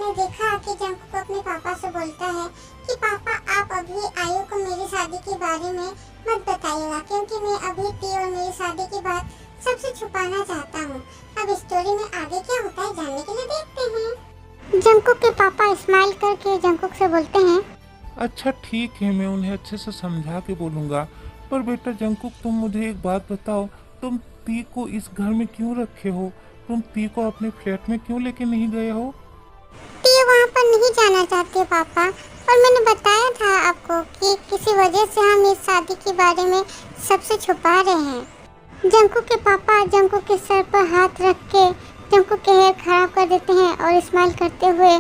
मैंने देखा कि जंकुक अपने पापा से बोलता है कि पापा आप अभी आयु को मेरी शादी के बारे में मत बताइएगा, क्योंकि मैं अभी टी और मेरी शादी की बात सबसे छुपाना चाहता हूँ। अब स्टोरी में आगे क्या होता है जानने के लिए देखते हैं। जंकुक के पापा स्माइल करके जंकुक से बोलते हैं, अच्छा ठीक है, मैं उन्हें अच्छे से समझा के बोलूँगा। पर बेटा जंकुक, तुम मुझे एक बात बताओ, तुम ती को इस घर में क्यों रखे हो? तुम ती को अपने फ्लैट में क्यों लेके नहीं गए हो? टी वहाँ पर नहीं जाना चाहते पापा, और मैंने बताया था आपको कि किसी वजह से हम इस शादी के बारे में सबसे छुपा रहे हैं। जंकुक के पापा जंकुक के सर पर हाथ रख के जंकुक के हेयर खराब कर देते हैं और स्माइल करते हुए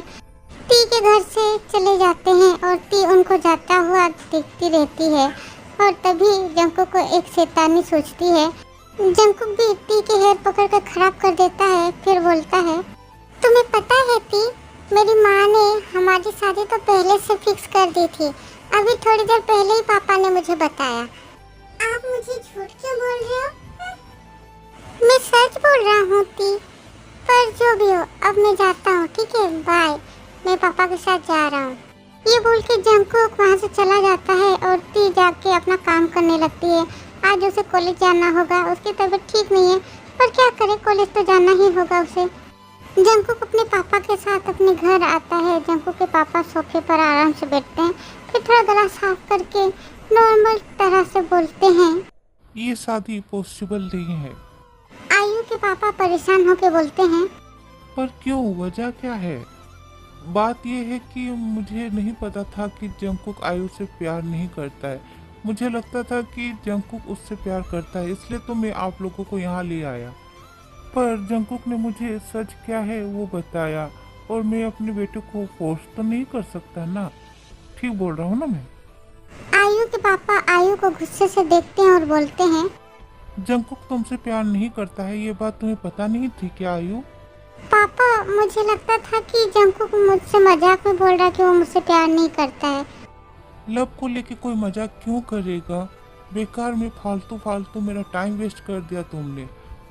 टी के घर से चले जाते हैं, और टी उनको जाता हुआ देखती रहती है। और तभी जंकुक को एक शैतानी सोचती है। जंकुक भी टी के हेयर पकड़ कर खराब कर देता है, फिर बोलता है, तुम्हें पता है टी, मेरी माँ ने हमारी शादी तो पहले से फिक्स कर दी थी। अभी थोड़ी देर पहले ही पापा ने मुझे बताया। आप मुझे झूठ क्यों बोल रहे हो? मैं सच बोल रहा हूँ टी, पर जो भी हो अब मैं जाता हूँ, ठीक है, बाय, मैं पापा के साथ जा रहा हूँ। ये बोल के जंकुक वहाँ से चला जाता है और टी जाके अपना काम करने लगती है। आज उसे कॉलेज जाना होगा, उसकी तबीयत ठीक नहीं है, पर क्या करे, कॉलेज तो जाना ही होगा उसे। जंकुक अपने पापा के साथ अपने घर आता है। जंकुक के पापा सोफे पर आराम से बैठते हैं, फिर थोड़ा गला साफ करके नॉर्मल तरह से बोलते हैं, ये शादी पॉसिबल नहीं है। आयु के पापा परेशान होकर बोलते हैं, पर क्यों, वजह क्या है? बात यह है कि मुझे नहीं पता था कि जंकुक आयु से प्यार नहीं करता है। मुझे लगता था कि जंकुक उससे प्यार करता है, इसलिए तो मैं आप लोगों को यहाँ ले आया। पर जंकुक ने मुझे सच क्या है वो बताया, और मैं अपने बेटे को फोर्स तो नहीं कर सकता ना। ठीक बोल रहा हूँ ना मैं? आयु के पापा आयु को गुस्से से देखते हैं और बोलते हैं, जंकुक तुमसे प्यार नहीं करता है, ये बात तुम्हें पता नहीं थी क्या आयु? पापा मुझे लगता था कि जंकुक मुझसे मजाक में बोल रहा है कि वो मुझसे प्यार नहीं करता है। लव को लेके कोई मजाक क्यों करेगा? बेकार में फालतू फालतू मेरा टाइम वेस्ट कर दिया तुमने।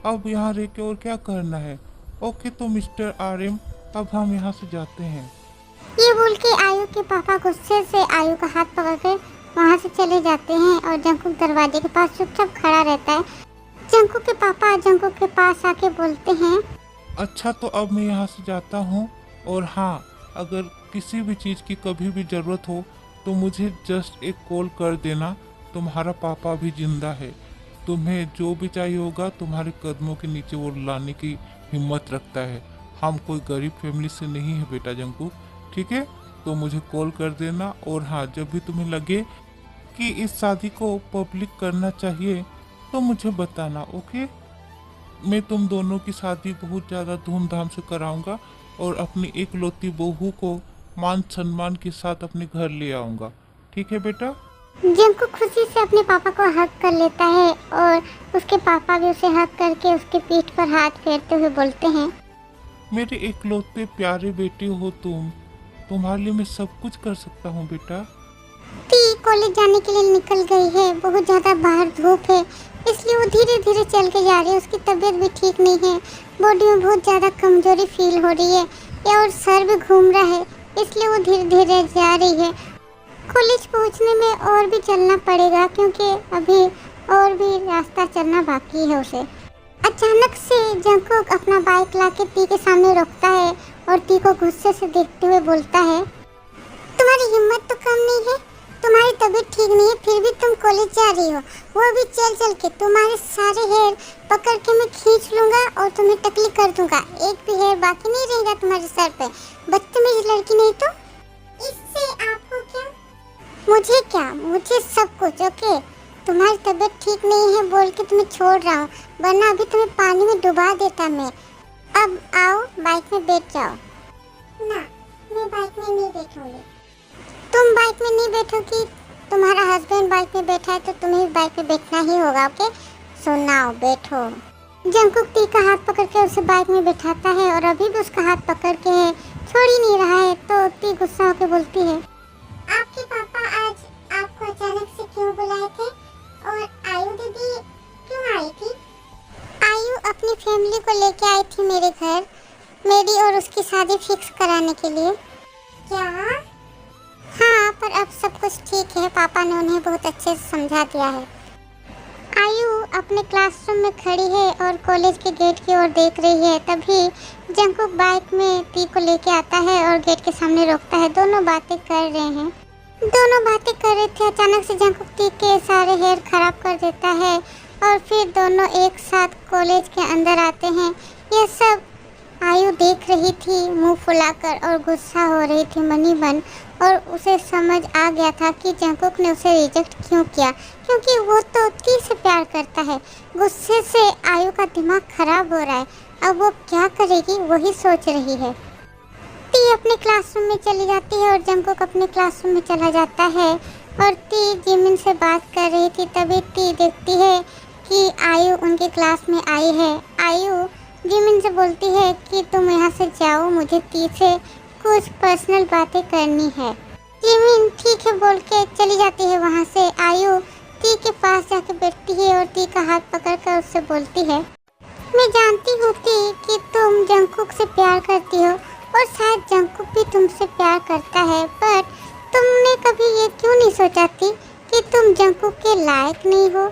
अब यहाँ रह के और क्या करना है? ओके तो मिस्टर RM, अब हम यहाँ से जाते हैं। ये बोल के आयु के पापा गुस्से से आयु का हाथ पकड़कर वहाँ से चले जाते हैं, और जंकुक दरवाजे के पास चुपचाप खड़ा रहता है। जंकुक के पापा जंकुक के पास आके बोलते हैं, अच्छा तो अब मैं यहाँ से जाता हूँ, और हाँ, अगर किसी भी चीज़ की कभी भी ज़रूरत हो तो मुझे जस्ट एक कॉल कर देना। तुम्हारा पापा भी जिंदा है, तुम्हें जो भी चाहिए होगा तुम्हारे कदमों के नीचे वो लाने की हिम्मत रखता है। हम कोई गरीब फैमिली से नहीं है बेटा जंकुक, ठीक है? तो मुझे कॉल कर देना, और हाँ, जब भी तुम्हें लगे कि इस शादी को पब्लिक करना चाहिए तो मुझे बताना, ओके? मैं तुम दोनों की शादी बहुत ज़्यादा धूमधाम से कराऊंगा, और अपनी एकलौती बहू को मान सम्मान के साथ अपने घर ले आऊंगा, ठीक है बेटा? जंकुक खुशी से अपने पापा को हक कर लेता है, और उसके पापा भी उसे हक करके उसके पीठ पर हाथ फेरते हुए बोलते हैं, मेरे एकलौते प्यारे बेटे हो तुम, तुम्हारे लिए मैं सब कुछ कर सकता हूँ बेटा। टी कॉलेज जाने के लिए निकल गई है। बहुत ज़्यादा बाहर धूप है, इसलिए वो धीरे धीरे चल के जा रही है। उसकी तबीयत भी ठीक नहीं है, बॉडी में बहुत ज़्यादा कमजोरी फील हो रही है, और सर भी घूम रहा है, इसलिए वो धीरे धीरे जा रही है। कॉलेज पहुंचने में और भी चलना पड़ेगा, क्योंकि अभी और भी रास्ता चलना बाकी है उसे। अचानक से जंकुक अपना बाइक लाके टी के सामने रोकता है, और टी को गुस्से से देखते हुए बोलता है, तुम्हारी हिम्मत तो कम नहीं है, तुम्हारी तबीयत ठीक नहीं है, फिर भी तुम कॉलेज जा रही हो, वो भी चल चल के। तुम्हारे सारे हेयर पकड़ के मैं खींच लूंगा और तुम्हें टकली कर दूंगा, एक भी हेयर बाकी नहीं रहेगा तुम्हारे सर पे। बदतमीज लड़की नहीं तो। इससे आपको क्या? मुझे क्या, मुझे सब कुछ। ओके, तुम्हारी तबीयत ठीक नहीं है बोल के तुम्हें छोड़ रहा हूँ, वरना अभी तुम्हें पानी में डुबा देता मैं। अब आओ बाइक में बैठ जाओ। ना, मैं बाइक में नहीं बैठूंगी। तुम बाइक में नहीं बैठोगी, तुम्हारा हस्बैंड बाइक में बैठा है तो तुम्हें भी बाइक में बैठना ही होगा, ओके? सुनाओ, बैठो। जंकुक टी का हाथ पकड़ के उसे बाइक में बैठाता है, और अभी भी उसका हाथ पकड़ के है, छोड़ ही नहीं रहा है। तो टी गुस्सा होकर बोलती है, आपके पापा आज आपको अचानक से क्यों बुलाए थे, और आयु दीदी क्यों आई थी? आयु अपनी फैमिली को लेके आई थी मेरे घर। मेरी और उसकी शादी फिक्स कराने के लिए। क्या? हाँ, पर अब सब कुछ ठीक है, पापा ने उन्हें बहुत अच्छे से समझा दिया है। आयु अपने क्लासरूम में खड़ी है और कॉलेज के गेट की ओर देख रही है। तभी जंकुक बाइक में टी को लेके आता है और गेट के सामने रोकता है। दोनों बातें कर रहे हैं। दोनों बातें कर रहे थे, अचानक से जंकुक टी के सारे हेयर खराब कर देता है और फिर दोनों एक साथ कॉलेज के अंदर आते हैं। यह सब आयु देख रही थी मुंह फुलाकर और गुस्सा हो रही थी मनी मन, और उसे समझ आ गया था कि जंकुक ने उसे रिजेक्ट क्यों किया, क्योंकि वो तो टी से प्यार करता है। गुस्से से आयु का दिमाग खराब हो रहा है। अब वो क्या करेगी वही सोच रही है। टी अपने क्लासरूम में चली जाती है और जंकुक अपने क्लासरूम में चला जाता है और टी जिमिन से बात कर रही थी। तभी टी देखती है कि आयु उनके क्लास में आई है। आयु जिमिन से बोलती है कि तुम यहाँ से जाओ, मुझे टी से कुछ पर्सनल बातें करनी है। जिमिन ठीक है बोल के चली जाती है वहाँ से। आयु टी के पास जाके बैठती है और टी का हाथ पकड़कर उससे बोलती है, मैं जानती हूँ टी कि तुम जंकुक से प्यार करती हो और शायद जंकुक भी तुमसे प्यार करता है, पर तुमने कभी ये क्यों नहीं सोचा थी कि तुम जंकुक के लायक नहीं हो?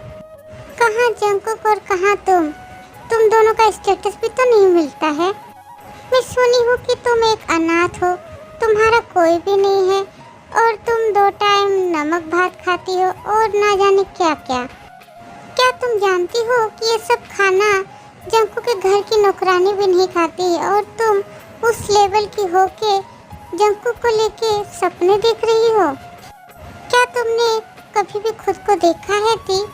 कहाँ जंकुक और कहाँ तुम दोनों का स्टेटस भी तो नहीं मिलता है। मैं सुनी हूँ कि तुम एक अनाथ हो, तुम्हारा कोई भी नहीं है और तुम 2 टाइम नमक भात खाती हो और ना जाने क्या क्या। क्या तुम जानती हो कि ये सब खाना जंकू के घर की नौकरानी भी नहीं खाती है और तुम उस लेवल की हो के जंकू को लेके सपने देख रही हो? क्या तुमने कभी भी खुद को देखा है थी?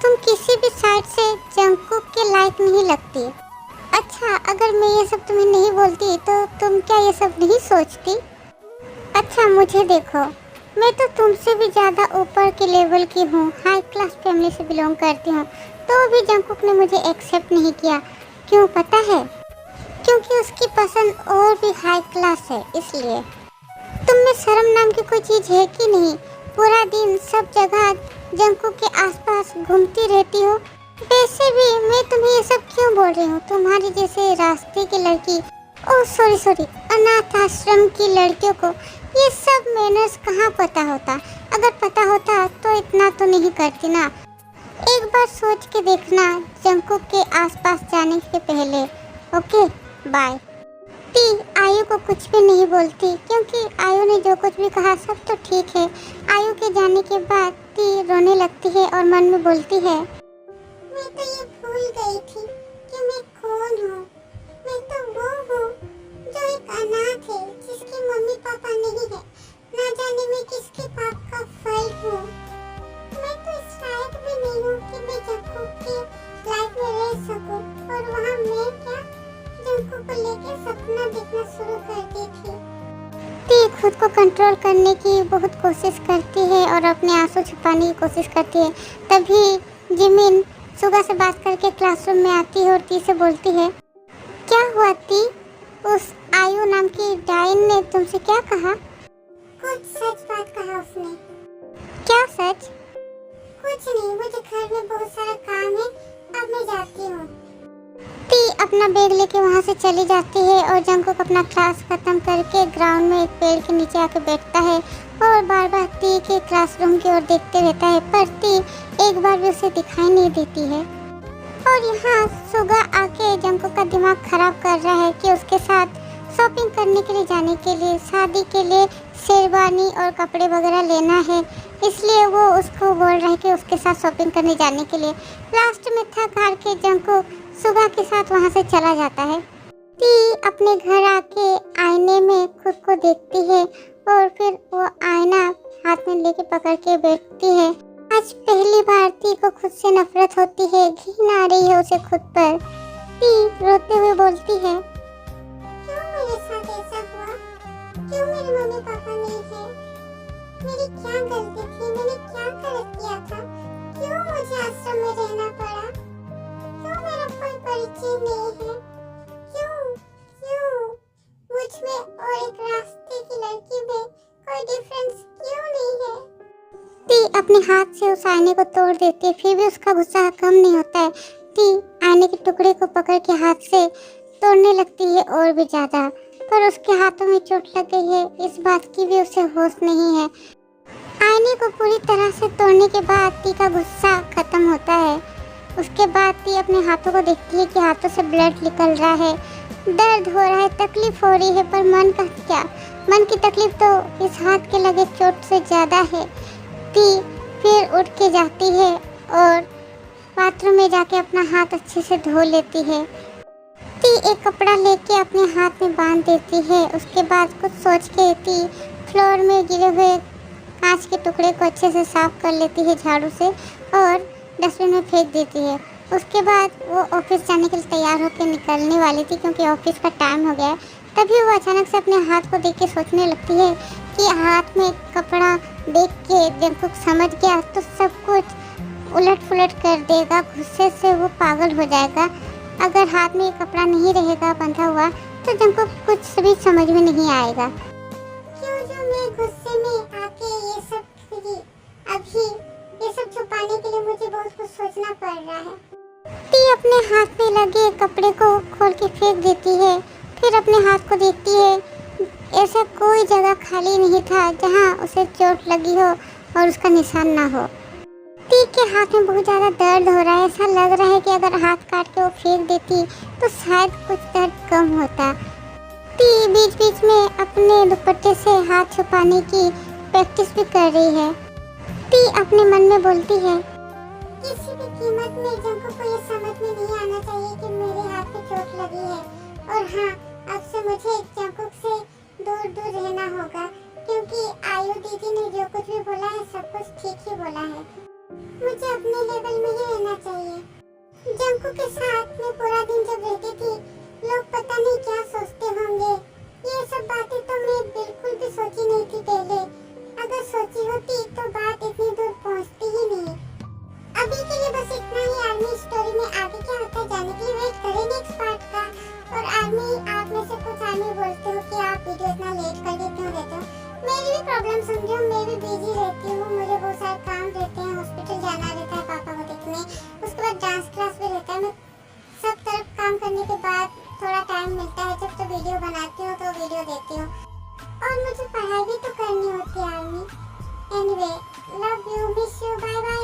तुम किसी भी साइड से जंकुक के लायक नहीं लगती। अच्छा, अगर मैं ये सब तुम्हें नहीं बोलती तो तुम क्या ये सब नहीं सोचती? अच्छा, मुझे देखो, मैं तो तुमसे भी ज़्यादा ऊपर के लेवल की हूँ, हाई क्लास फैमिली से बिलोंग करती हूँ, तो भी जंकुक ने मुझे एक्सेप्ट नहीं किया। क्यों पता है? क्योंकि उसकी पसंद और भी हाई क्लास है, इसलिए। तुम में शर्म नाम की कोई चीज़ है कि नहीं? पूरा दिन सब जगह जंकुक के आसपास घूमती रहती हो। वैसे भी मैं तुम्हें ये सब क्यों बोल रही हूँ? तुम्हारी जैसे रास्ते की लड़की, ओह सॉरी, अनाथ आश्रम की लड़कियों को ये सब मैनर्स कहाँ पता होता? अगर पता होता तो इतना तो नहीं करती ना। एक बार सोच के देखना जंकुक के आसपास जाने के पहले। Okay, bye. टी आयु को कुछ भी नहीं बोलती क्योंकि आयु ने जो कुछ भी कहा सब तो ठीक है। आयु के जाने के बाद टी रोने लगती है और मन में बोलती है, मैं तो ये भूल गई थी कि मैं कौन हूँ। मैं तो वो हूँ जो एक अनाथ है, जिसके मम्मी पापा नहीं है। ना जाने मैं किसके पाप का फल हूँ। मैं तो इस लायक भी नहीं हूँ कि मैं जंकुक के लाइफ में रह सकूँ। और वहाँ मैं क्या जंकुक को लेकर सपना देखना शुरू कर दी थी। टी खुद को कंट्रोल करने की बहुत कोशिश करती है और अपने आंसू छुपाने की कोशिश करती है। तभी जिमिन सुगा से बात करके क्लासरूम में आती है और टी से बोलती है, क्या हुआ टी? उस आयु नाम की डाइन ने तुमसे क्या कहा? कुछ सच बात कहा उसने। क्या सच? कुछ नहीं, मुझे घर में बहुत सारा काम है, अब मैं जाती हूँ। टी अपना बैग लेके वहाँ से चली जाती है और जंकुक अपना क्लास खत्म करके ग्राउंड में एक पेड़ के नीचे आके बैठता है और बार बार टी के क्लासरूम की ओर देखते रहता है, पर टी एक बार भी उसे दिखाई नहीं देती है। और यहाँ सुगा आके जंकुक का दिमाग खराब कर रहा है कि उसके साथ शॉपिंग करने के लिए जाने के लिए, शादी के लिए शेरवानी और कपड़े वगैरह लेना है, इसलिए वो उसको बोल रहा है कि उसके साथ शॉपिंग करने जाने के लिए। लास्ट में थक हार के जंकुक सुगा के साथ वहाँ से चला जाता है। टी अपने घर आके आईने में खुद को देखती है और फिर वो आईना हाथ में लेके पकड़ के बैठती है। आज पहली बार टी को खुद से नफरत होती है, घिन आ रही है उसे खुद पर। टी रोते हुए बोलती है, क्यों मेरे साथ ऐसा हुआ? क्यों मेरे मम्मी पापा नहीं है? मेरी क्या गलती थी? मैंने क्या गलत किया था? क्यों मुझे आश्रम में रहना पड़ा? क्यों मेरा कोई परिचय नहीं है? क्यों मुझ में और एक रास्ते की लड़की में कोई डिफरेंस क्यों नहीं है? टी अपने हाथ से उस आईने को तोड़ देती है, फिर भी उसका गुस्सा कम नहीं होता है। टी आईने के टुकड़े को पकड़ के हाथ से तोड़ने लगती है और भी ज़्यादा, पर उसके हाथों में चोट लग गई है, इस बात की भी उसे होश नहीं है। आईने को पूरी तरह से तोड़ने के बाद ती का गुस्सा खत्म होता है। उसके बाद ती अपने हाथों को देखती है कि हाथों से ब्लड निकल रहा है, दर्द हो रहा है, तकलीफ हो रही है, पर मन का क्या, मन की तकलीफ तो इस हाथ के लगे चोट से ज़्यादा है। ती फिर उठ के जाती है और बाथरूम में जाके अपना हाथ अच्छे से धो लेती है। ती एक कपड़ा लेके अपने हाथ में बांध देती है। उसके बाद कुछ सोच के ती फ्लोर में गिरे हुए कांच के टुकड़े को अच्छे से साफ कर लेती है झाड़ू से और डस्टबिन में फेंक देती है। उसके बाद वो ऑफिस जाने के लिए तैयार होकर निकलने वाली थी क्योंकि ऑफिस का टाइम हो गया है। तभी वो अचानक से अपने हाथ को देख के सोचने लगती है कि हाथ में कपड़ा देख के जंकुक समझ गया तो सब कुछ उलट पुलट कर देगा, गुस्से से वो पागल हो जाएगा। अगर हाथ में कपड़ा नहीं रहेगा बंधा हुआ तो जंकुक कुछ भी समझ में नहीं आएगा। क्यों जो मैं गुस्से में आके ये सब करी, अभी ये सब छुपाने के लिए मुझे बहुत कुछ सोचना पड़ रहा है। ती अपने हाथ में लगे कपड़े को खोल के फेंक देती है, फिर अपने हाथ को देखती है। ऐसा कोई जगह खाली नहीं था जहाँ उसे चोट लगी हो और उसका निशान ना हो। ती के हाथ में बहुत ज़्यादा दर्द हो रहा है, ऐसा लग रहा है कि अगर हाथ काट के वो फेंक देती तो शायद कुछ दर्द कम होता। ती बीच बीच में अपने दुपट्टे से हाथ छुपाने की प्रैक्टिस भी कर रही है। ती अपने मन में बोलती है, किसी भी कीमत में जंकुक को ये समझ में नहीं आना चाहिए कि मेरे हाथ पे चोट लगी है। और हाँ, अब से मुझे जंकुक से दूर दूर रहना होगा क्योंकि आयु दीदी ने जो कुछ भी बोला है सब कुछ ठीक ही बोला है। मुझे अपने लेवल में ही रहना चाहिए। जंकुक के साथ मैं पूरा दिन जब रहती थी, लोग पता नहीं क्या सोचते होंगे। ये सब बातें तो मैं बिल्कुल भी सोची नहीं थी पहले। अगर सोची होती तो बात इतनी दूर पहुंचती ही नहीं। अभी के लिए बस इतना ही। आर्मी स्टोरी में आगे क्या होता है जानने के लिए वेट करें नेक्स्ट पार्ट का। और आर्मी, आप में से कुछ आर्मी बोलते हो कि आप वीडियो इतना लेट कर देते हो। मेरी भी प्रॉब्लम समझो, मैं भी बिजी रहती हूँ, मुझे बहुत सारे काम रहते हैं, हॉस्पिटल जाना रहता है पापा को देखने, उसके बाद डांस क्लास भी रहता है। मैं सब तरफ काम करने के बाद थोड़ा टाइम मिलता है जब तो वीडियो बनाती हूँ तो वीडियो देती हूँ। और मुझे पढ़ाई भी तो करनी होती है army. Anyway, love you, miss you, bye bye.